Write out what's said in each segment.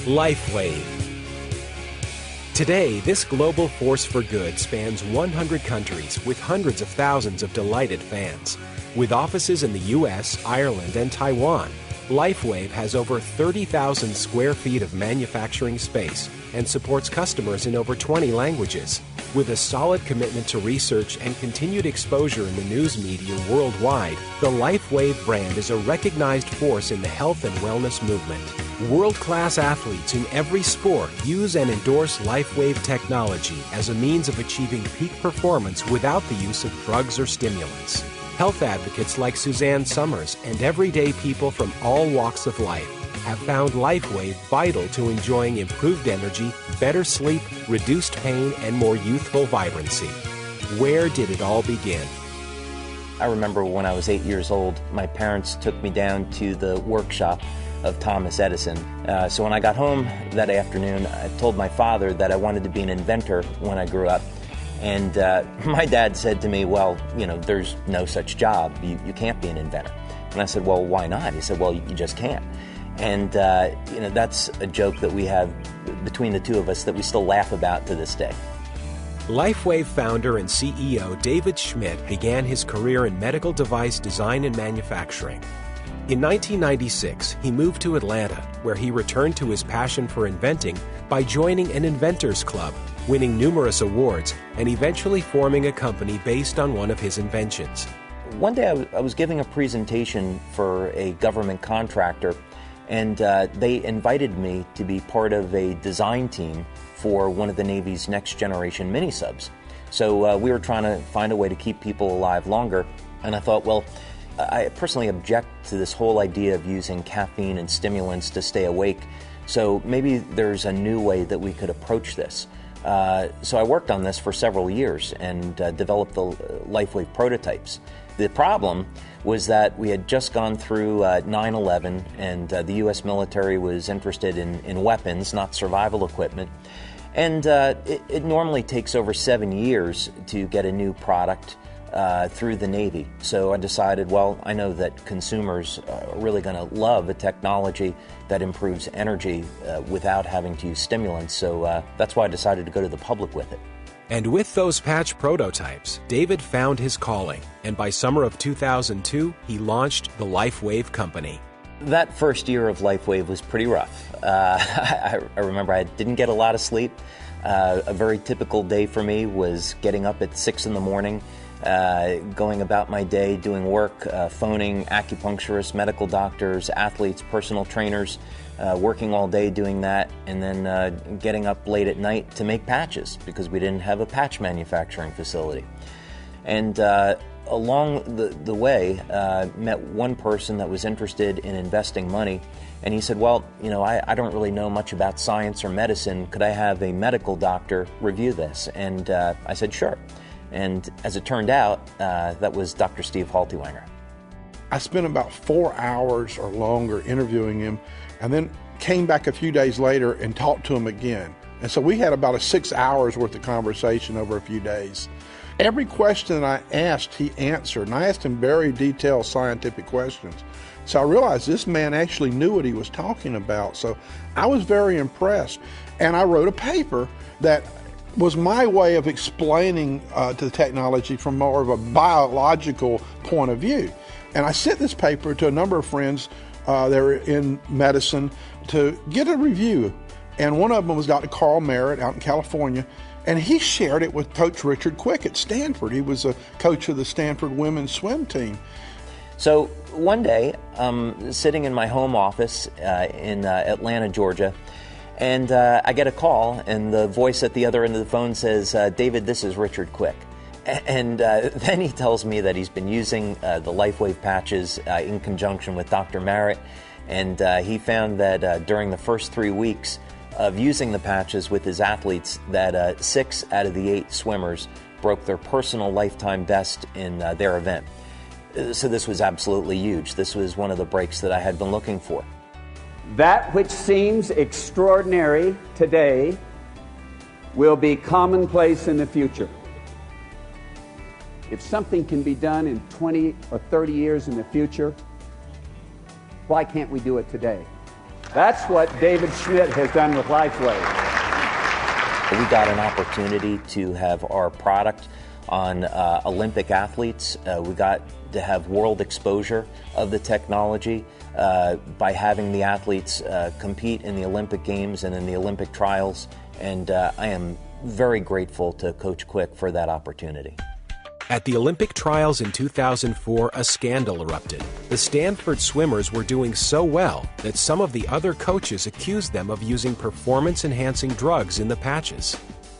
lifeWave. Today, this global force for good spans 100 countries with hundreds of thousands of delighted fans. With offices in the US, Ireland, and Taiwan, lifeWave has over 30,000 square feet of manufacturing space and supports customers in over 20 languages. With a solid commitment to research and continued exposure in the news media worldwide, the lifeWave brand is a recognized force in the health and wellness movement. World-class athletes in every sport use and endorse lifeWave technology as a means of achieving peak performance without the use of drugs or stimulants. Health advocates like Suzanne Summers and everyday people from all walks of life have found lifeWave vital to enjoying improved energy, better sleep, reduced pain, and more youthful vibrancy. Where did it all begin? I remember when I was 8 years old, my parents took me down to the workshop of Thomas Edison. So when I got home that afternoon, I told my father that I wanted to be an inventor when I grew up. And my dad said to me, well, you know, there's no such job. You can't be an inventor. And I said, well, why not? He said, well, you just can't. And, you know, that's a joke that we have between the two of us that we still laugh about to this day. lifeWave founder and CEO David Schmidt began his career in medical device design and manufacturing. In 1996, he moved to Atlanta, where he returned to his passion for inventing by joining an inventors club, winning numerous awards, and eventually forming a company based on one of his inventions. One day I was giving a presentation for a government contractor, and they invited me to be part of a design team for one of the Navy's next generation mini-subs. So we were trying to find a way to keep people alive longer, and I thought, well, I personally object to this whole idea of using caffeine and stimulants to stay awake, so maybe there's a new way that we could approach this. So I worked on this for several years and developed the lifeWave prototypes. The problem was that we had just gone through 9/11, and the U.S. military was interested in weapons, not survival equipment. And it normally takes over 7 years to get a new product through the Navy. So I decided, well, I know that consumers are really going to love a technology that improves energy without having to use stimulants. So that's why I decided to go to the public with it. And with those patch prototypes, David found his calling, and by summer of 2002, he launched the lifeWave company. That first year of lifeWave was pretty rough. I remember I didn't get a lot of sleep. A very typical day for me was getting up at 6 in the morning, going about my day, doing work, phoning acupuncturists, medical doctors, athletes, personal trainers, working all day doing that, and then getting up late at night to make patches because we didn't have a patch manufacturing facility. And along the way, met one person that was interested in investing money, and he said, well, you know, I don't really know much about science or medicine. Could I have a medical doctor review this? And I said, sure. And as it turned out, that was Dr. Steve Haltiwanger. I spent about 4 hours or longer interviewing him, and then came back a few days later and talked to him again. And so we had about a 6 hours worth of conversation over a few days. Every question I asked, he answered, and I asked him very detailed scientific questions. So I realized this man actually knew what he was talking about. So I was very impressed. And I wrote a paper that was my way of explaining to the technology from more of a biological point of view. And I sent this paper to a number of friends that were in medicine to get a review. And one of them was Dr. Carl Merritt out in California, and he shared it with Coach Richard Quick at Stanford. He was a coach of the Stanford women's swim team. So one day, I'm sitting in my home office in Atlanta, Georgia, and I get a call, and the voice at the other end of the phone says, David, this is Richard Quick. And then he tells me that he's been using the lifeWave patches in conjunction with Dr. Merritt, and he found that during the first 3 weeks of using the patches with his athletes, that 6 out of the 8 swimmers broke their personal lifetime best in their event. So this was absolutely huge. This was one of the breaks that I had been looking for. That which seems extraordinary today will be commonplace in the future. If something can be done in 20 or 30 years in the future, why can't we do it today? That's what David Schmidt has done with lifeWave. We got an opportunity to have our product on Olympic athletes. We got to have world exposure of the technology by having the athletes compete in the Olympic Games and in the Olympic trials. And I am very grateful to Coach Quick for that opportunity. At the Olympic trials in 2004, a scandal erupted. The Stanford swimmers were doing so well that some of the other coaches accused them of using performance-enhancing drugs in the patches.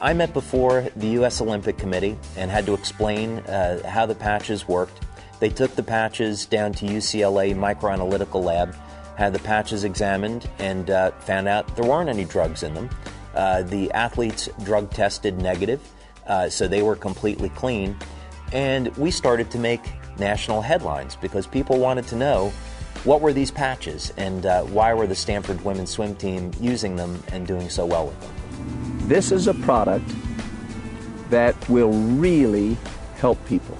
I met before the U.S. Olympic Committee and had to explain how the patches worked. They took the patches down to UCLA Microanalytical Lab, had the patches examined, and found out there weren't any drugs in them. The athletes drug tested negative, so they were completely clean. And we started to make national headlines because people wanted to know what were these patches and why were the Stanford women's swim team using them and doing so well with them. This is a product that will really help people.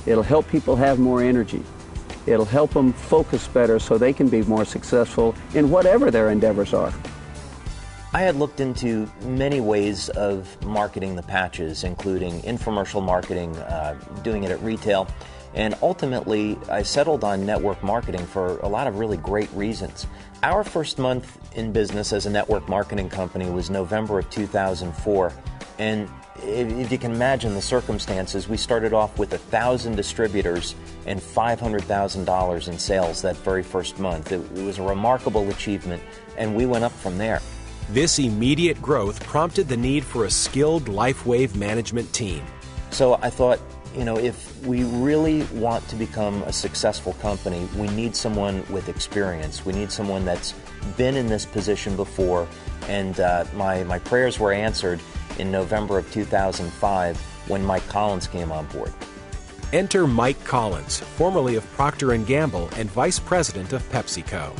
It'll help people have more energy. It'll help them focus better so they can be more successful in whatever their endeavors are. I had looked into many ways of marketing the patches, including infomercial marketing, doing it at retail, and ultimately I settled on network marketing for a lot of really great reasons. Our first month in business as a network marketing company was November of 2004, and if you can imagine the circumstances, we started off with 1,000 distributors and $500,000 in sales that very first month. It was a remarkable achievement, and we went up from there. This immediate growth prompted the need for a skilled lifeWave management team. So I thought, if we really want to become a successful company, we need someone with experience. We need someone that's been in this position before. And my prayers were answered in November of 2005 when Mike Collins came on board. Enter Mike Collins, formerly of Procter & Gamble and Vice President of PepsiCo.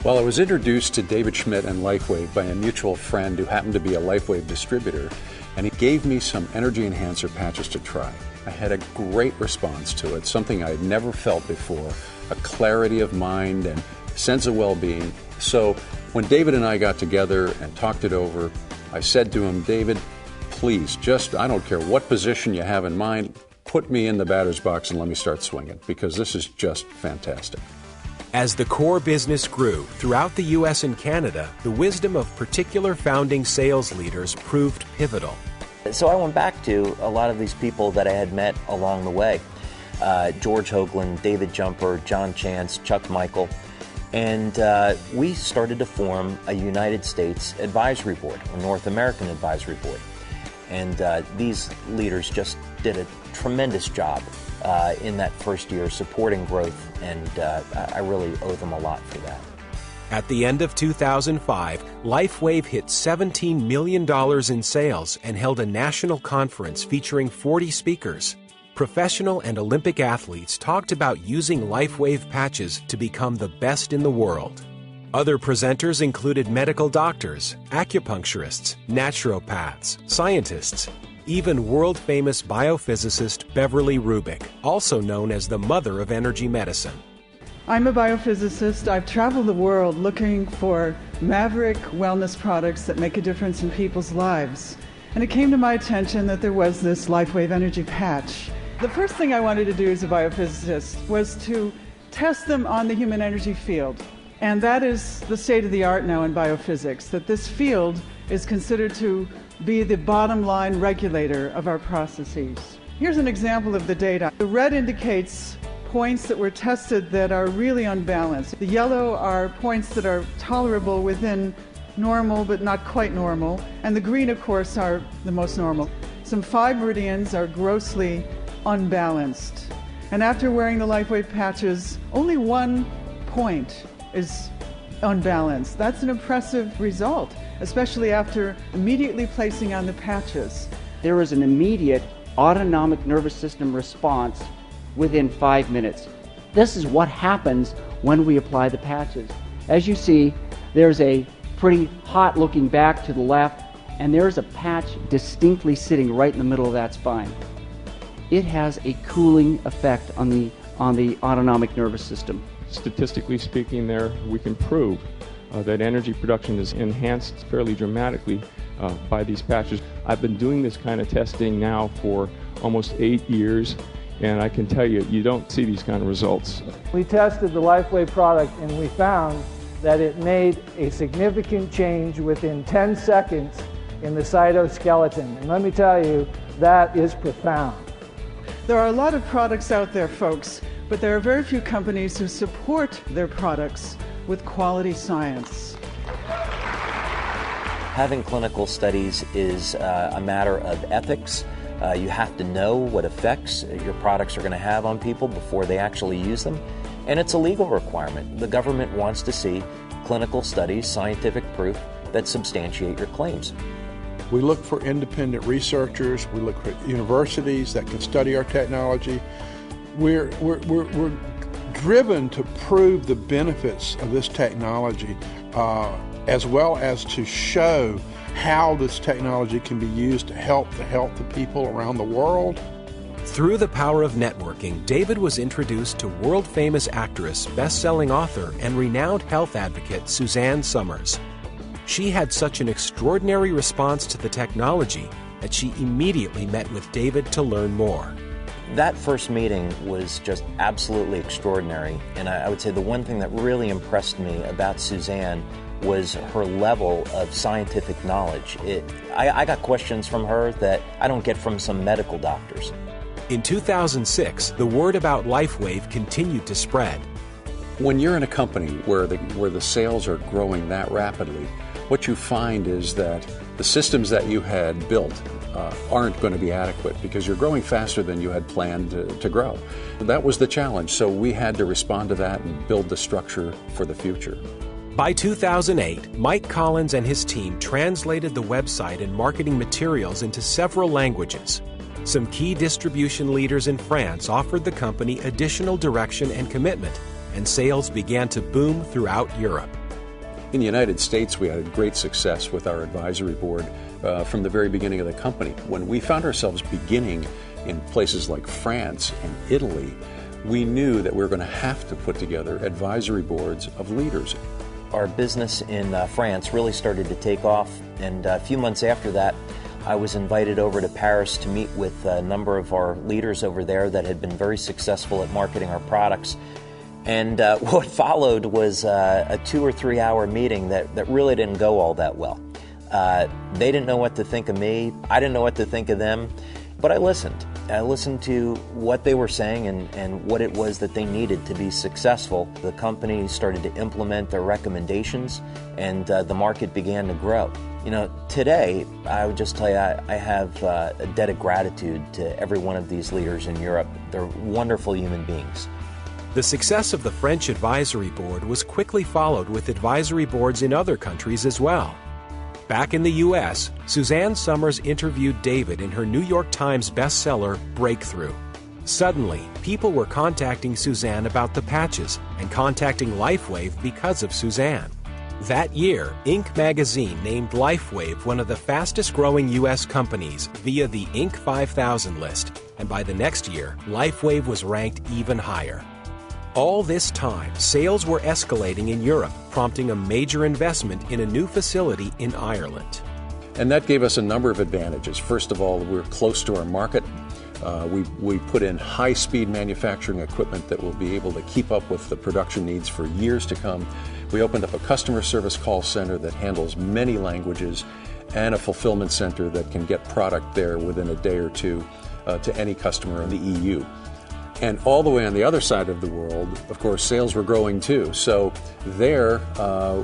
Well, I was introduced to David Schmidt and lifeWave by a mutual friend who happened to be a lifeWave distributor, and he gave me some energy enhancer patches to try. I had a great response to it, something I had never felt before, a clarity of mind and sense of well-being. So when David and I got together and talked it over, I said to him, David, please, I don't care what position you have in mind, put me in the batter's box and let me start swinging, because this is just fantastic. As the core business grew throughout the U.S. and Canada, the wisdom of particular founding sales leaders proved pivotal. So I went back to a lot of these people that I had met along the way. George Hoagland, David Jumper, John Chance, Chuck Michael. And we started to form a United States advisory board, a North American advisory board. And these leaders just did a tremendous job in that first year supporting growth, and I really owe them a lot for that. At the end of 2005, lifeWave hit $17 million in sales and held a national conference featuring 40 speakers. Professional and Olympic athletes talked about using lifeWave patches to become the best in the world. Other presenters included medical doctors, acupuncturists, naturopaths, scientists, even world-famous biophysicist Beverly Rubik, also known as the mother of energy medicine. I'm a biophysicist. I've traveled the world looking for maverick wellness products that make a difference in people's lives. And it came to my attention that there was this lifeWave energy patch. The first thing I wanted to do as a biophysicist was to test them on the human energy field. And that is the state of the art now in biophysics, that this field is considered to be the bottom line regulator of our processes. Here's an example of the data. The red indicates points that were tested that are really unbalanced. The yellow are points that are tolerable within normal but not quite normal. And the green, of course, are the most normal. Some 5 meridians are grossly unbalanced. And after wearing the lifeWave patches, only 1 point is unbalanced. That's an impressive result, especially after immediately placing on the patches. There is an immediate autonomic nervous system response within 5 minutes. This is what happens when we apply the patches. As you see, there's a pretty hot looking back to the left, and there's a patch distinctly sitting right in the middle of that spine. It has a cooling effect on the autonomic nervous system. Statistically speaking, there we can prove that energy production is enhanced fairly dramatically by these patches. I've been doing this kind of testing now for almost 8 years, and I can tell you, you don't see these kind of results. We tested the lifeWave product and we found that it made a significant change within 10 seconds in the cytoskeleton. And let me tell you, that is profound. There are a lot of products out there, folks, but there are very few companies who support their products with quality science. Having clinical studies is a matter of ethics. You have to know what effects your products are going to have on people before they actually use them. And it's a legal requirement. The government wants to see clinical studies, scientific proof that substantiate your claims. We look for independent researchers. We look for universities that can study our technology. We're driven to prove the benefits of this technology, as well as to show how this technology can be used to help the health of people around the world. Through the power of networking, David was introduced to world-famous actress, best-selling author, and renowned health advocate Suzanne Somers. She had such an extraordinary response to the technology that she immediately met with David to learn more. That first meeting was just absolutely extraordinary, and I would say the one thing that really impressed me about Suzanne was her level of scientific knowledge. I got questions from her that I don't get from some medical doctors. In 2006, the word about lifeWave continued to spread. When you're in a company where the sales are growing that rapidly, what you find is that the systems that you had built aren't going to be adequate because you're growing faster than you had planned to grow. That was the challenge, so we had to respond to that and build the structure for the future. By 2008, Mike Collins and his team translated the website and marketing materials into several languages. Some key distribution leaders in France offered the company additional direction and commitment, and sales began to boom throughout Europe. In the United States, we had great success with our advisory board from the very beginning of the company. When we found ourselves beginning in places like France and Italy, we knew that we were going to have to put together advisory boards of leaders. Our business in France really started to take off, and a few months after that, I was invited over to Paris to meet with a number of our leaders over there that had been very successful at marketing our products. And what followed was a 2 or 3 hour meeting that really didn't go all that well. They didn't know what to think of me. I didn't know what to think of them. But I listened. I listened to what they were saying and what it was that they needed to be successful. The company started to implement their recommendations, and the market began to grow. You know, today, I would just tell you, I have a debt of gratitude to every one of these leaders in Europe. They're wonderful human beings. The success of the French advisory board was quickly followed with advisory boards in other countries as well. Back in the U.S., Suzanne Somers interviewed David in her New York Times bestseller, Breakthrough. Suddenly, people were contacting Suzanne about the patches and contacting lifeWave because of Suzanne. That year, Inc. magazine named lifeWave one of the fastest-growing U.S. companies via the Inc. 5000 list, and by the next year, lifeWave was ranked even higher. All this time, sales were escalating in Europe, prompting a major investment in a new facility in Ireland. And that gave us a number of advantages. First of all, we're close to our market. We put in high-speed manufacturing equipment that will be able to keep up with the production needs for years to come. We opened up a customer service call center that handles many languages and a fulfillment center that can get product there within a day or two to any customer in the EU. And all the way on the other side of the world, of course, sales were growing too. So there,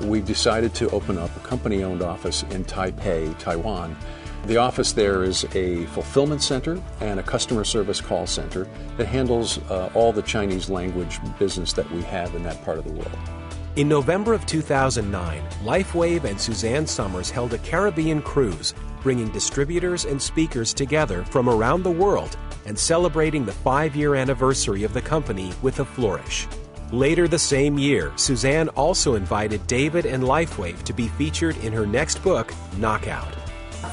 we decided to open up a company-owned office in Taipei, Taiwan. The office there is a fulfillment center and a customer service call center that handles all the Chinese language business that we have in that part of the world. In November of 2009, lifeWave and Suzanne Somers held a Caribbean cruise, bringing distributors and speakers together from around the world and celebrating the 5-year anniversary of the company with a flourish. Later the same year, Suzanne also invited David and lifeWave to be featured in her next book, Knockout.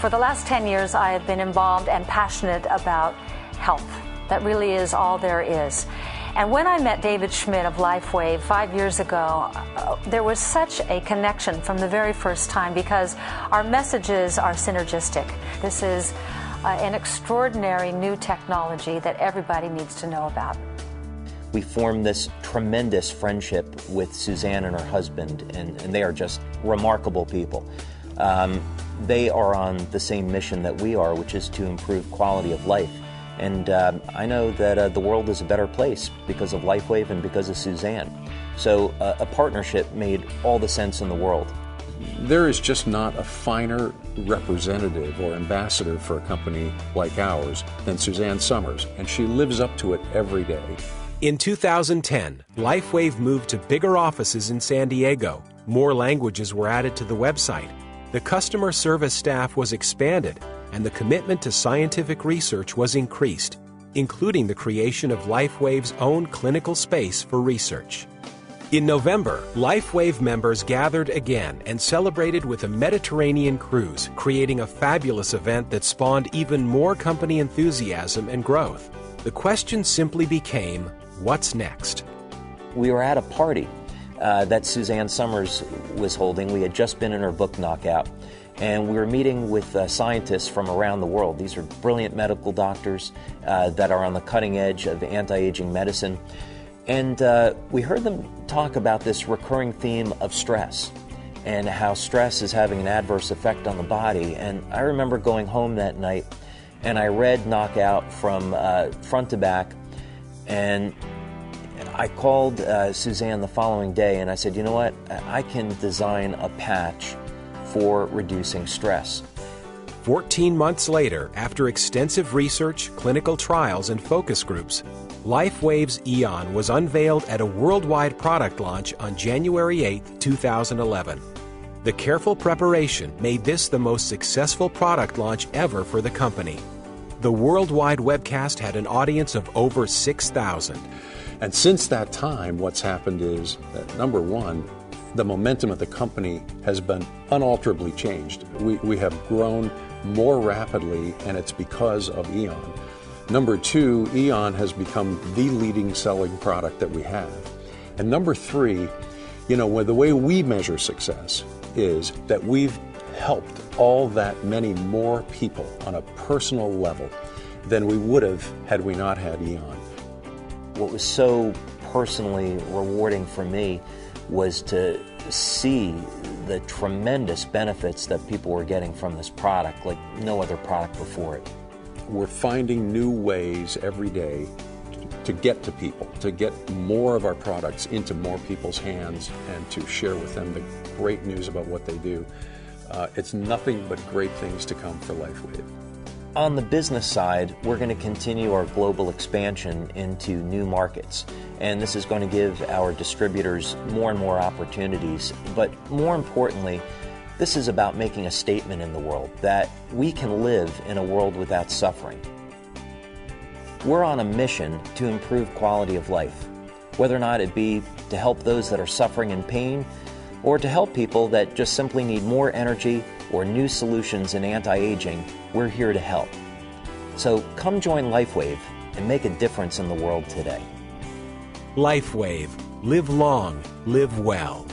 For the last 10 years, I have been involved and passionate about health. That really is all there is. And when I met David Schmidt of lifeWave 5 years ago, there was such a connection from the very first time because our messages are synergistic. This is an extraordinary new technology that everybody needs to know about. We formed this tremendous friendship with Suzanne and her husband, and they are just remarkable people. They are on the same mission that we are, which is to improve quality of life. And I know that the world is a better place because of lifeWave and because of Suzanne. So a partnership made all the sense in the world. There is just not a finer representative or ambassador for a company like ours than Suzanne Summers, and she lives up to it every day. In 2010, lifeWave moved to bigger offices in San Diego. More languages were added to the website. The customer service staff was expanded, and the commitment to scientific research was increased, including the creation of lifeWave's own clinical space for research. In November, lifeWave members gathered again and celebrated with a Mediterranean cruise, creating a fabulous event that spawned even more company enthusiasm and growth. The question simply became, what's next? We were at a party that Suzanne Summers was holding. We had just been in her book Knockout, and we were meeting with scientists from around the world. These are brilliant medical doctors that are on the cutting edge of anti-aging medicine. And we heard them talk about this recurring theme of stress and how stress is having an adverse effect on the body. And I remember going home that night and I read Knockout from front to back, and I called Suzanne the following day and I said, you know what, I can design a patch for reducing stress. 14 months later, after extensive research, clinical trials, and focus groups, lifeWave's Eon was unveiled at a worldwide product launch on January 8, 2011. The careful preparation made this the most successful product launch ever for the company. The worldwide webcast had an audience of over 6,000. And since that time, what's happened is that, number one, the momentum of the company has been unalterably changed. We have grown more rapidly, and it's because of Eon. Number two, Eon has become the leading selling product that we have. And number three, you know, the way we measure success is that we've helped all that many more people on a personal level than we would have had we not had Eon. What was so personally rewarding for me was to see the tremendous benefits that people were getting from this product like no other product before it. We're finding new ways every day to get to people, to get more of our products into more people's hands and to share with them the great news about what they do. It's nothing but great things to come for lifeWave. On the business side, we're going to continue our global expansion into new markets, and this is going to give our distributors more and more opportunities. But more importantly, this is about making a statement in the world that we can live in a world without suffering. We're on a mission to improve quality of life, whether or not it be to help those that are suffering in pain or to help people that just simply need more energy or new solutions in anti-aging. We're here to help. So come join lifeWave and make a difference in the world today. lifeWave. Live long, live well.